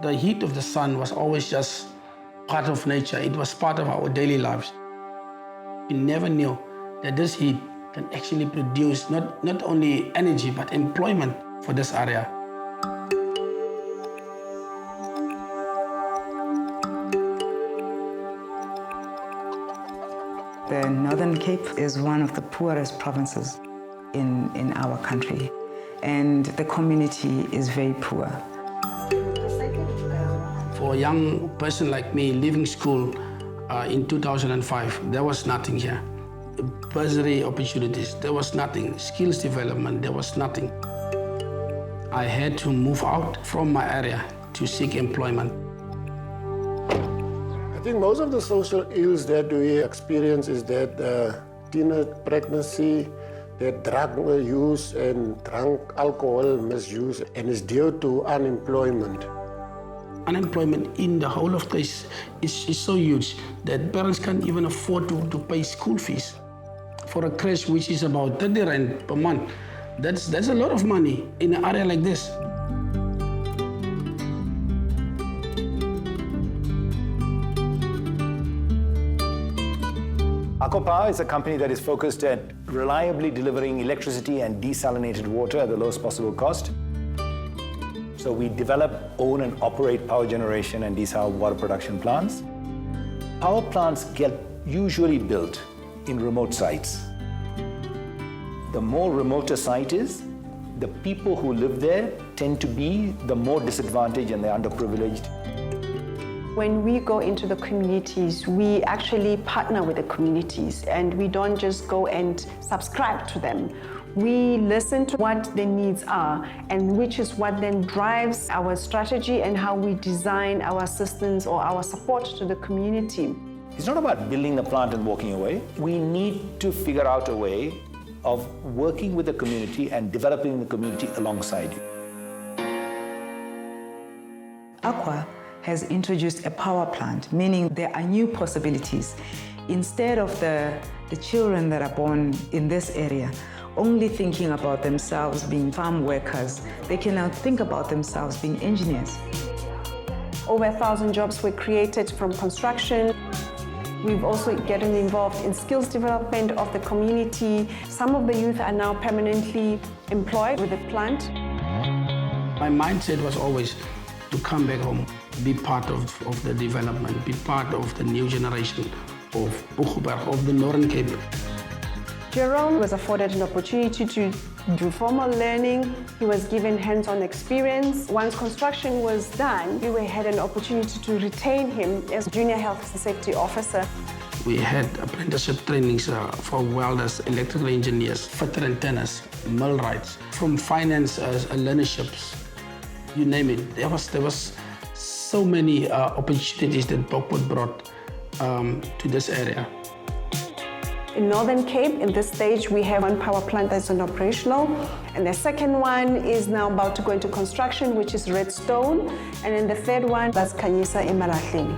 The heat of the sun was always just part of nature. It was part of our daily lives. We never knew that this heat can actually produce not only energy, but employment for this area. The Northern Cape is one of the poorest provinces in our country, and the community is very poor. For a young person like me, leaving school in 2005, there was nothing here. Bursary opportunities, there was nothing. Skills development, there was nothing. I had to move out from my area to seek employment. I think most of the social ills that we experience is that teenage pregnancy, that drug use and drunk alcohol misuse, and is due to unemployment. Unemployment in the whole of place is so huge that parents can't even afford to pay school fees. For a crash which is about 30 rand per month, that's a lot of money in an area like this. Aqua Power is a company that is focused at reliably delivering electricity and desalinated water at the lowest possible cost. So we develop, own and operate power generation and desal water production plants. Power plants get usually built in remote sites. The more remote a site is, the people who live there tend to be the more disadvantaged and the underprivileged. When we go into the communities, we actually partner with the communities, and we don't just go and subscribe to them. We listen to what their needs are, and which is what then drives our strategy and how we design our assistance or our support to the community. It's not about building the plant and walking away. We need to figure out a way of working with the community and developing the community alongside you. Aqua has introduced a power plant, meaning there are new possibilities. Instead of the children that are born in this area only thinking about themselves being farm workers, they can now think about themselves being engineers. Over 1,000 jobs were created from construction. We've also gotten involved in skills development of the community. Some of the youth are now permanently employed with the plant. My mindset was always to come back home, be part of the development, be part of the new generation of Bokpoort, of the Northern Cape. Jerome was afforded an opportunity to do formal learning. He was given hands-on experience. Once construction was done, we had an opportunity to retain him as junior health and safety officer. We had apprenticeship trainings for welders, electrical engineers, fitter antennas, millwrights, from finance learnerships, you name it. There was so many opportunities that Bokpoort brought to this area. In Northern Cape, in this stage, we have one power plant that's operational, and the second one is now about to go into construction, which is Redstone, and then the third one, that's Kanyisa in Malahleni.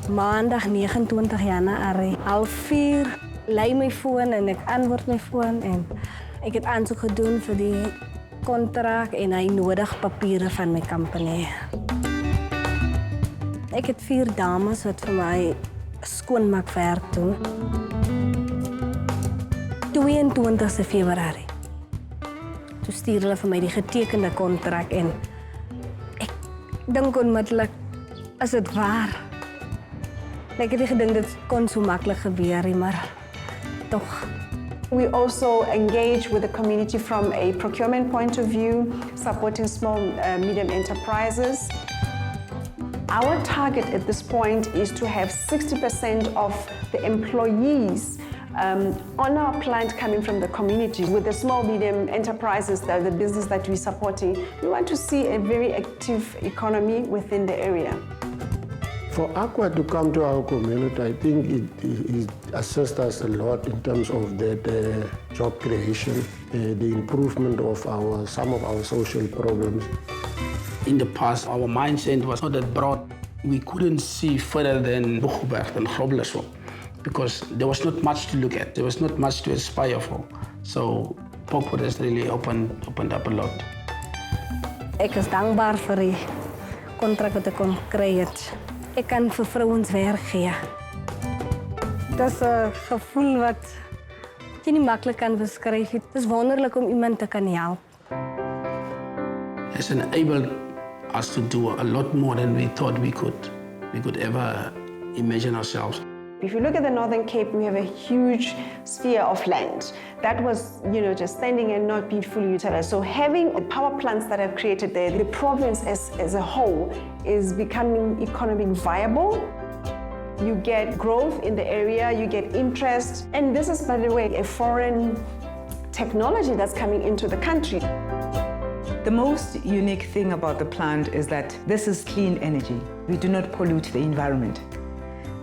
Maandag 29 Januarie, 3:30, lei my foon en ek antwoord my foon en ek het aansoek gedoen vir die kontrak en hy nodig papiere van my company. Ek het 4 dames wat vir my skoonmaakwerk doen. 22 Februarie. Toe stuur hulle vir my die getekende kontrak en ek dink onmiddellik, is dit waar? Ek het nie gedink dit kon so maklik gebeur nie, maar tog. We also engage with the community from a procurement point of view, supporting small, medium enterprises. Our target at this point is to have 60% of the employees on our plant coming from the community. With the small, medium enterprises, the business that we're supporting, we want to see a very active economy within the area. For Aqua to come to our community, I think it assists us a lot in terms of the job creation, the improvement of some of our social problems. In the past, our mindset was not that broad. We couldn't see further than Bokpoort and Groblershoop. because there was not much to look at. There was not much to aspire for. So Bokpoort has really opened up a lot. Ek is dankbaar vir die kontrak wat ek kon kry het. Ek kan vir vrouens werk gee. Dis 'n gevoel wat jy nie maklik kan beskryf nie. Dis wonderlik om iemand te kan help. It's enabled us to do a lot more than we thought we could ever imagine ourselves. If you look at the Northern Cape, we have a huge sphere of land that was, just standing and not being fully utilized. So having the power plants that have created there, the province as a whole is becoming economically viable. You get growth in the area, you get interest. And this is, by the way, a foreign technology that's coming into the country. The most unique thing about the plant is that this is clean energy. We do not pollute the environment.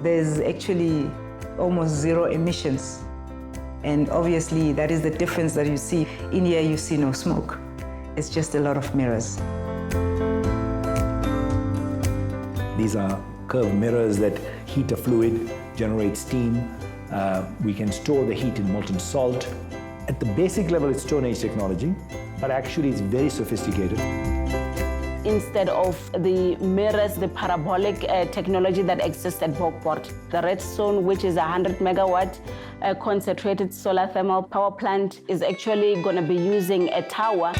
There's actually almost zero emissions. And obviously that is the difference that you see. In here you see no smoke. It's just a lot of mirrors. These are curved mirrors that heat a fluid, generate steam. We can store the heat in molten salt. At the basic level, it's Stone Age technology, but actually it's very sophisticated. Instead of the mirrors, the parabolic technology that exists at Bokpoort, the redstone, which is a 100 megawatt concentrated solar thermal power plant, is actually going to be using a tower.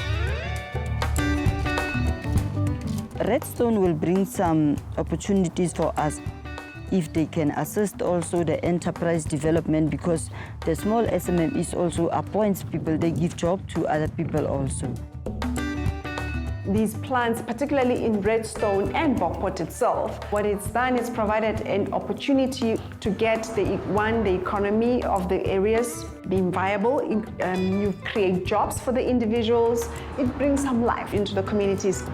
Redstone will bring some opportunities for us if they can assist also the enterprise development, because the small SMMEs also appoints people, they give job to other people also. These plants, particularly in Redstone and Bokpoort itself, what it's done is provided an opportunity to get the economy of the areas being viable. You create jobs for the individuals. It brings some life into the communities.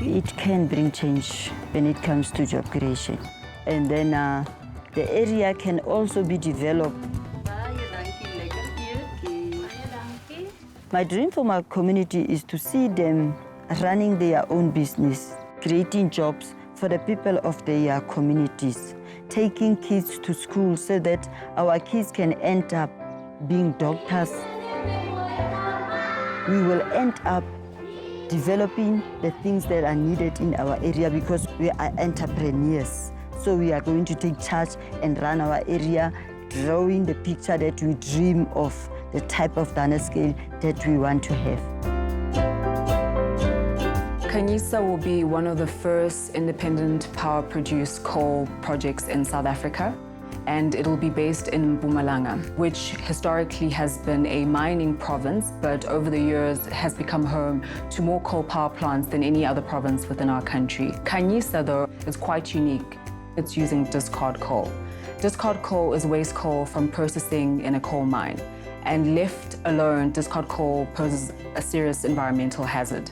It can bring change when it comes to job creation. And then the area can also be developed. My dream for my community is to see them running their own business, creating jobs for the people of their communities, taking kids to school so that our kids can end up being doctors. We will end up developing the things that are needed in our area because we are entrepreneurs. So we are going to take charge and run our area, drawing the picture that we dream of, the type of Danielskuil that we want to have. Khanyisa will be one of the first independent power-produced coal projects in South Africa, and it'll be based in Mpumalanga, which historically has been a mining province, but over the years has become home to more coal power plants than any other province within our country. Khanyisa, though, is quite unique. It's using discard coal. Discard coal is waste coal from processing in a coal mine. And left alone, discard coal poses a serious environmental hazard.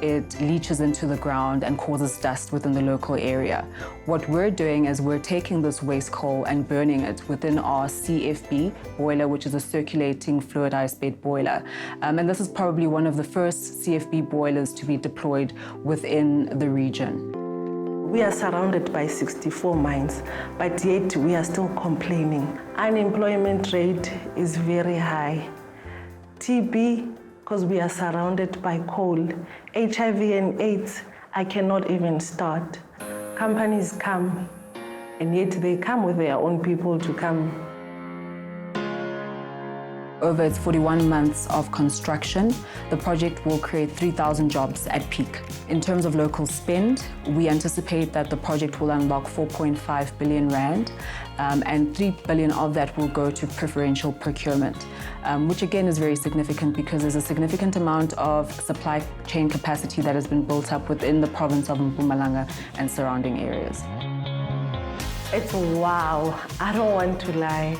It leaches into the ground and causes dust within the local area. What we're doing is we're taking this waste coal and burning it within our CFB boiler, which is a circulating fluidized bed boiler. And this is probably one of the first CFB boilers to be deployed within the region. We are surrounded by 64 mines, but yet we are still complaining. Unemployment rate is very high. TB, because we are surrounded by coal. HIV and AIDS, I cannot even start. Companies come, and yet they come with their own people to come. Over its 41 months of construction, the project will create 3,000 jobs at peak. In terms of local spend, we anticipate that the project will unlock 4.5 billion rand, and 3 billion of that will go to preferential procurement, which again is very significant because there's a significant amount of supply chain capacity that has been built up within the province of Mpumalanga and surrounding areas. It's wow, I don't want to lie.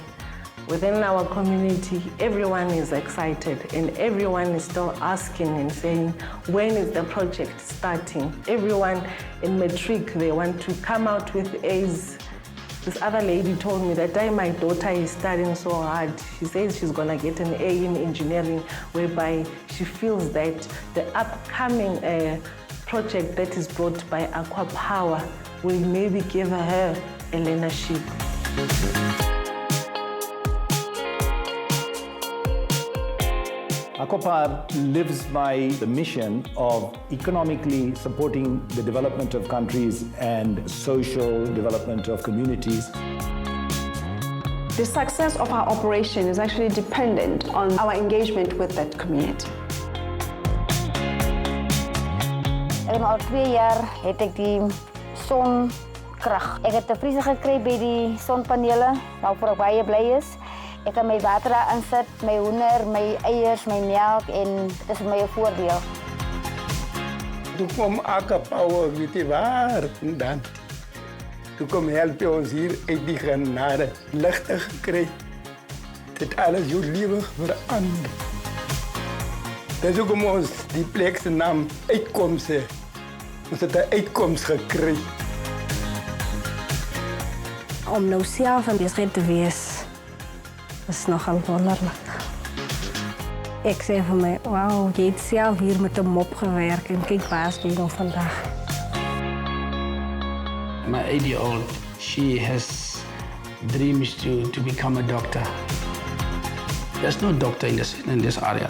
Within our community, everyone is excited and everyone is still asking and saying, when is the project starting? Everyone in matric, they want to come out with A's. This other lady told me that time my daughter is studying so hard. She says she's gonna get an A in engineering, whereby she feels that the upcoming project that is brought by Aqua Power will maybe give her a learnership. Aqua Power lives by the mission of economically supporting the development of countries and social development of communities. The success of our operation is actually dependent on our engagement with that community. Al 2 jaar het ek die sonkrag. Ek het 'n vriezer gekry by die sonpanele, waarvoor ek baie bly is. Ek kan my water insit, my hoender, my eiers, my melk en dit is vir my 'n voordeel. Toe kom Aqua Power weet jy waar vandaan. Toe kom help ons hier uit die genade, ligte gekry. Dit alles jou lewe verander. Dis hoekom ons die plek se naam uitkomste. Ons het 'n uitkoms gekry. Om nou self aan besigheid te wees, is nogal wonderlik. Ek sê vir my, wauw, jy het self hier met 'n mop gewerk en kyk waar jy nou vandag. My 8-year-old, she has dreams to become a doctor. There's no doctor in this area.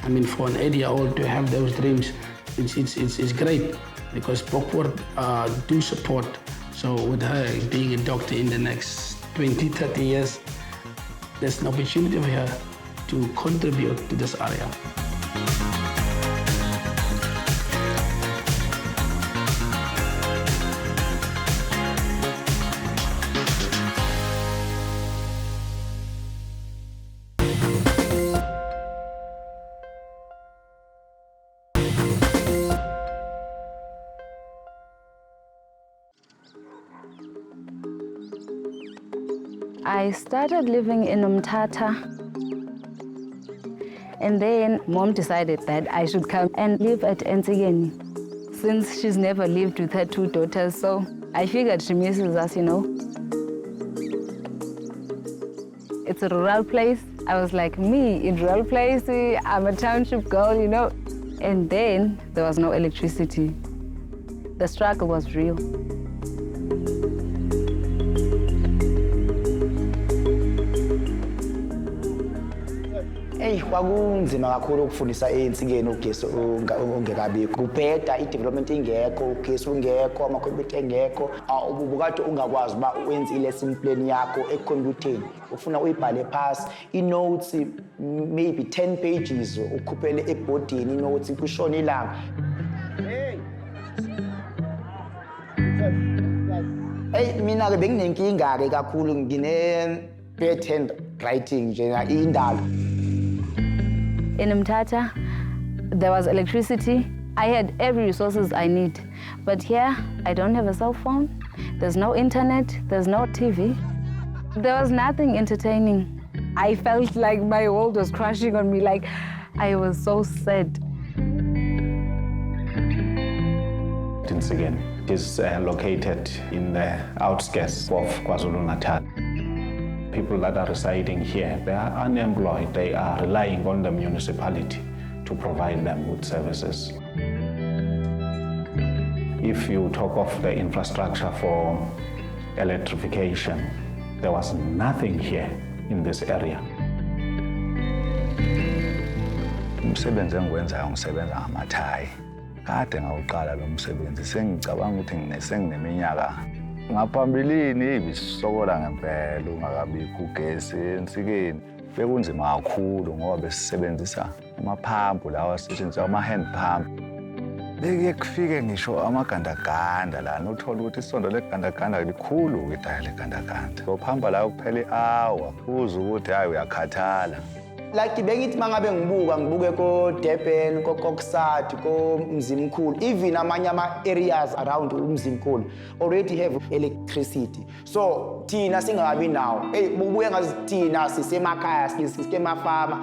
I mean, for an 8-year-old to have those dreams, it's great because Bokpoort do support. So with her being a doctor in the next 20, 30 years, there's an opportunity for her to contribute to this area. I started living in Umtata, and then Mom decided that I should come and live at Entsigeni. Since she's never lived with her 2 daughters, so I figured she misses us, you know. It's a rural place. I was like, me in rural place, I'm a township girl, you know. And then there was no electricity. The struggle was real. Kwakunzima kakhulu ukufundisa eNtsikeni ugesi ongekabikho. Kubheda i-development ingekho, ugesi ungekho, amakhompyutha engekho. Ubukade ungakwazi uba wenze i-lesson plan yakho ekhompyutheni. Ufuna uyibhale phasi, i-notes maybe 10 pages ukhuphele ebhodini i-notes kushona ilanga. Mina ke benginenkinga ke kakhulu ngine-bad handwriting nje indalo. In Mtata, there was electricity. I had every resources I need. But here, I don't have a cell phone. There's no internet. There's no TV. There was nothing entertaining. I felt like my world was crashing on me. Like, I was so sad. Danielskuil is located in the outskirts of KwaZulu-Natal. People that are residing here, they are unemployed. They are relying on the municipality to provide them with services. If you talk of the infrastructure for electrification, there was nothing here in this area. Umsebenzi engiwenzayo ngisebenza ngamathayi. Kade ngawuqala lo msebenzi sengicabanga ukuthi sengineminyaka. Ngaphambilini ibisokola ngempela ungakabikho ugesi eNtsikeni. Bekunzima kakhulu ngoba besisebenzisa amaphampu lawa asetshenziswa ama-hand pump. Beke kufike ngisho amagandaganda lana uthola ukuthi isondo legandaganda likhulu ukudala legandaganda. Uphamba la kuphela i-hour uze ukuthi hayi uyakhathala. Like bengithi mangabe ngibuke ko Durban, ko Koksat, ko Mzimkhulu, even amanye areas around uMzimkhulu already have electricity. So thina singabi nawo. Bubuye ngazi thina sisemakhaya sisemafama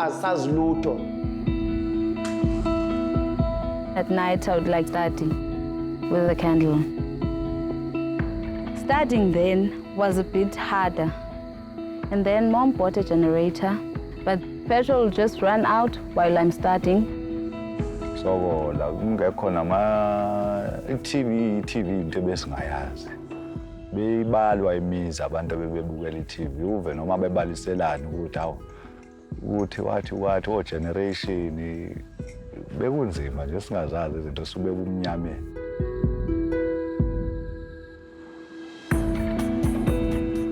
asazilutho. At night, I would like studying with a candle. Studying then was a bit harder. And then Mom bought a generator, but petrol just ran out while I'm studying. sokola kungekho i-TV into besingayazi. Beyibalwa imizi abantu bebebukela i-TV uve noma bebaliselana ukuthi awu ukuthi wathi generation bekunzima nje singazazi izinto sube kumnyameni.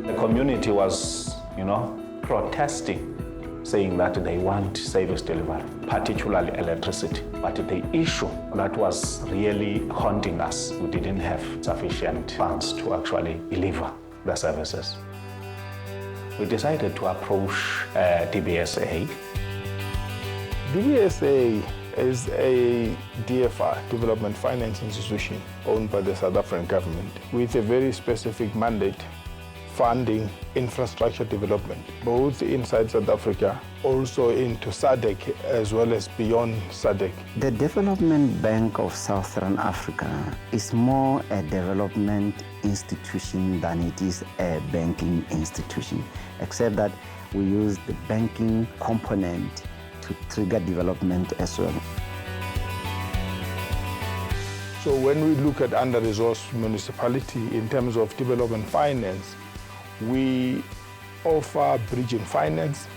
The community was, protesting, saying that they want service delivery, particularly electricity. But the issue that was really haunting us, we didn't have sufficient funds to actually deliver the services. We decided to approach DBSA. DBSA is a DFI, Development Finance Institution, owned by the South African government, with a very specific mandate, funding infrastructure development, both inside South Africa, also into SADC, as well as beyond SADC. The Development Bank of Southern Africa is more a development institution than it is a banking institution, except that we use the banking component to trigger development as well. So when we look at under-resourced municipality in terms of development finance, we offer bridging finance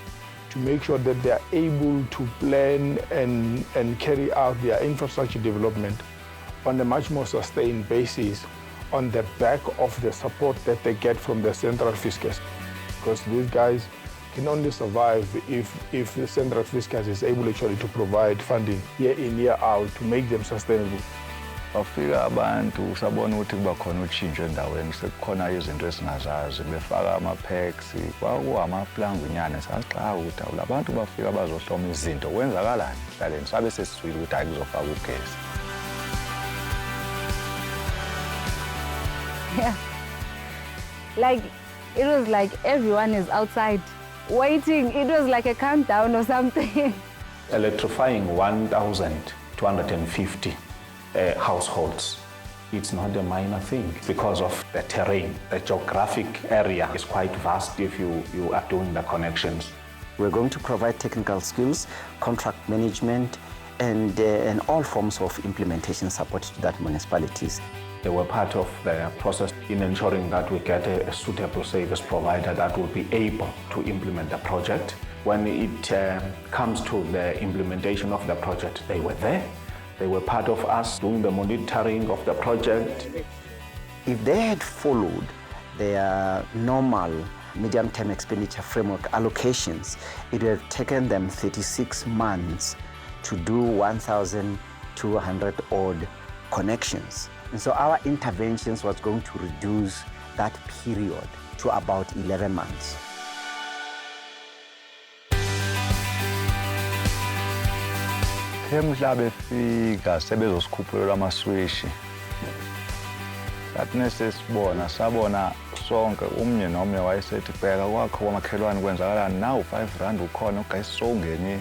to make sure that they are able to plan and carry out their infrastructure development on a much more sustained basis on the back of the support that they get from the central fiscus. Because these guys can only survive if the central fiscus is able actually to provide funding year in, year out to make them sustainable. Bafika abantu sabona ukuthi kuba khona utshintsho endaweni sekukhona izinto esingazazi befaka ama-packs kwakuwamaplangunyana saxa ukuthi labantu bafika bazohloma izinto kwenzakalani hlaleni sabe sesizwile ukuthi hayi kuzofaka ugesi. Yeah. Like it was like everyone is outside waiting. It was like a countdown or something. Electrifying 1,250 households. It's not a minor thing because of the terrain. The geographic area is quite vast if you are doing the connections. We're going to provide technical skills, contract management, and all forms of implementation support to that municipalities. They were part of the process in ensuring that we get a suitable service provider that will be able to implement the project. When it comes to the implementation of the project, they were there. They were part of us doing the monitoring of the project. If they had followed their normal medium-term expenditure framework allocations, it would have taken them 36 months to do 1,200 odd connections. And so our interventions was going to reduce that period to about 11 months. Mhla befika sebezosikhuphula amaswishi. Sathi nesesibona sabona sonke umnye nomnye wayesethi bheka kwakho kwamakhelwane kwenzakalani nawu 5 rand ukhona ugesi sowungenile.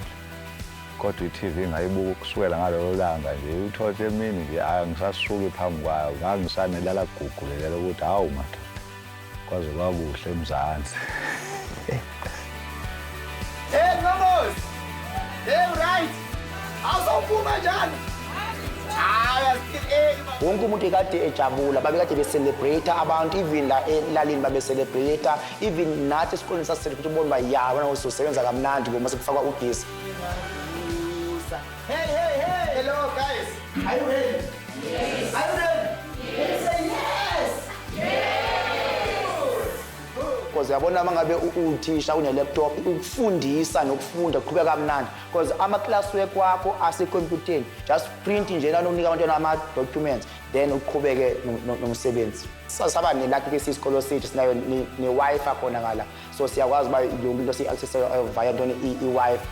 Kodwa i-TV ngayibuka kusukela ngalelo langa nje uthothe emini nje angisasuki phambi kwayo ngangisanelala gugulelela ukuthi hawu madoda kwaze kwakuhle eMzansi. Hey Mamos! Hey right! Awusophuma njani? Wonke umuntu ekade ejabula babekade becelebrate abantu even la elalini babecelebrate even nathi esikoleni sasicelebrate ubona ba ya bona uzosebenza kamnandi ngoba sekufakwa ugesi. Hey, hello guys. Are you ready? Yes. Are you ready? Yes. Say yes. Yes. Because yabona mangabe uthisha une laptop ukufundisa nokufunda kuqhubeka kamnandi because ama class work wakho asecomputeni just print nje nanokunika abantwana ama documents then uqhubeke nomsebenzi. Sasaba nelakhe ke isikolo sethu sinayo ne Wi-Fi khona ngala so siyakwazi ba yonke into si access via ntoni i-Wi-Fi.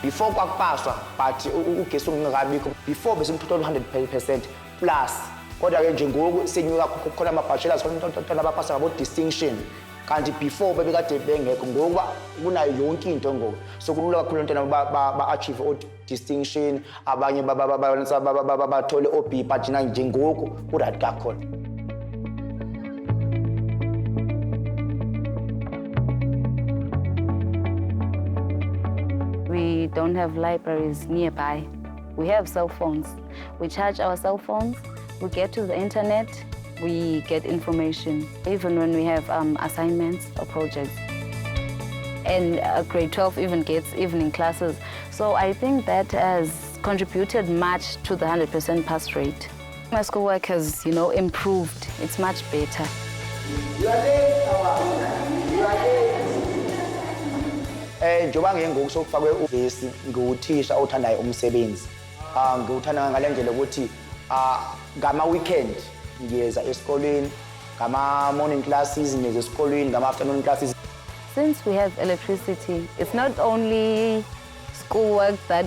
Before kwakupaswa but ugesi ungekabikho before besimthola 100% plus kodwa ke nje ngoku senyuka khona ama bachelors khona abapasa ngabo distinction kanti before bebekade bengekho ngokuba kunayo yonke into ngoku so kulula kakhulu into ba achieve o distinction abanye bathole OB but nje ngoku ku right kakhona. We don't have libraries nearby. We have cell phones. We charge our cell phones, we get to the internet, we get information, even when we have assignments or projects. And grade 12 even gets evening classes. So I think that has contributed much to the 100% pass rate. My schoolwork has, improved. It's much better. Njengoba ngengoku sokufakwe ugesi nguthisha othandayo umsebenzi. Ngiwuthanda ngale ndlela ukuthi ngama-weekend ngiyeza esikolweni, ngama-morning classes ngiyeza esikolweni, ngama-afternoon classes. Since we have electricity, it's not only schoolwork that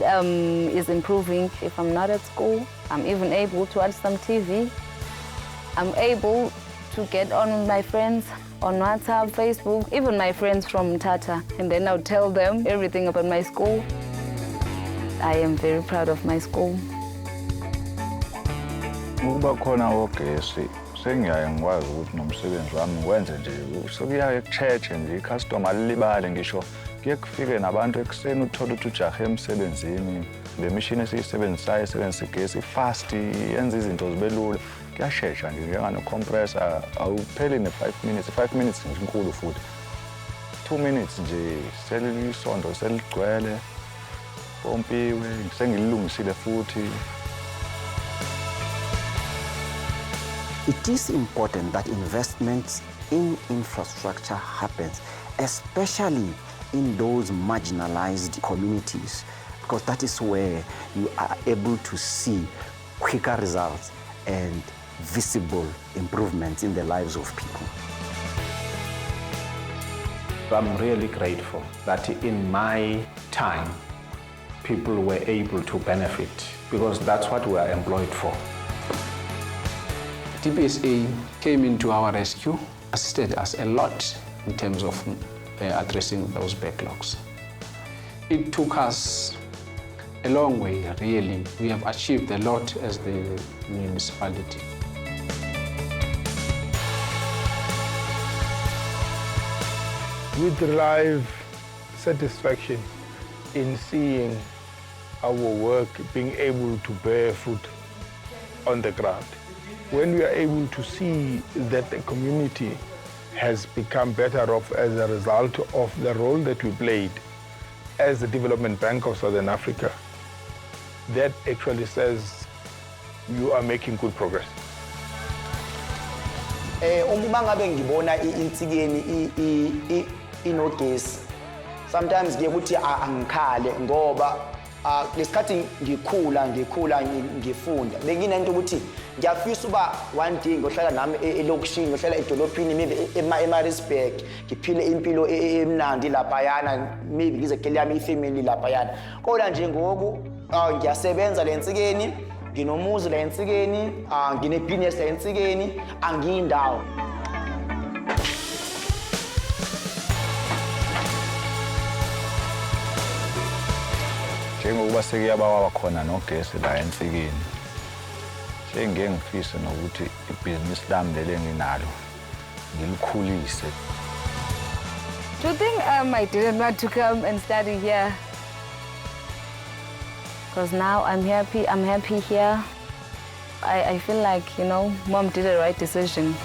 is improving. If I'm not at school, I'm even able to watch some TV. I'm able to get on with my friends on WhatsApp, Facebook, even my friends from Tata. And then I'll tell them everything about my school. I am very proud of my school. Ukuba khona ogesi sengiyaye ngikwazi ukuthi nomsebenzi wami ngwenze nje sokuyaye kucheche nje icustomer alibale ngisho kuye kufike nabantu ekuseni uthola ukuthi ujahe emsebenzini le machine esiyisebenzisayo esebenzisa igesi fast yenza izinto zibe lula kuyashesha nje njengano compressor awupheli ne5 minutes 5 minutes nginkulu futhi 2 minutes nje selisondo seligcwele pompiwe sengilungisile futhi. It is important that investments in infrastructure happens, especially in those marginalized communities, because that is where you are able to see quicker results and visible improvements in the lives of people. I'm really grateful that in my time, people were able to benefit because that's what we are employed for. TPSA came into our rescue, assisted us a lot in terms of addressing those backlogs. It took us a long way, really. We have achieved a lot as the municipality. We derive satisfaction in seeing our work being able to bear fruit on the ground. When we are able to see that the community has become better off as a result of the role that we played as the Development Bank of Southern Africa, that actually says you are making good progress. Uma ngabe ngibona insikeni inogesi, sometimes ngiye ukuthi angikhale ngoba lesikhathi ngikhula ngifunda benginento ukuthi ngiyafisa uba one day ngohlala nami elokishini ngohlala edolobhini maybe eMaritzburg ngiphile impilo emnandi laphayana maybe ngize kele yami ifamily laphayana kodwa nje ngoku ngiyasebenza lensikeni nginomuzi lensikeni ngine-business lensikeni angiyindawo. Njengokuba sekuyabawa khona nogesi la ensikeni sengike ngifise nokuthi ibhizinisi lami leli nginalo ngilikhulise. Do you think I didn't want to come and study here? Because now I'm happy here. I feel like, Mom did the right decision.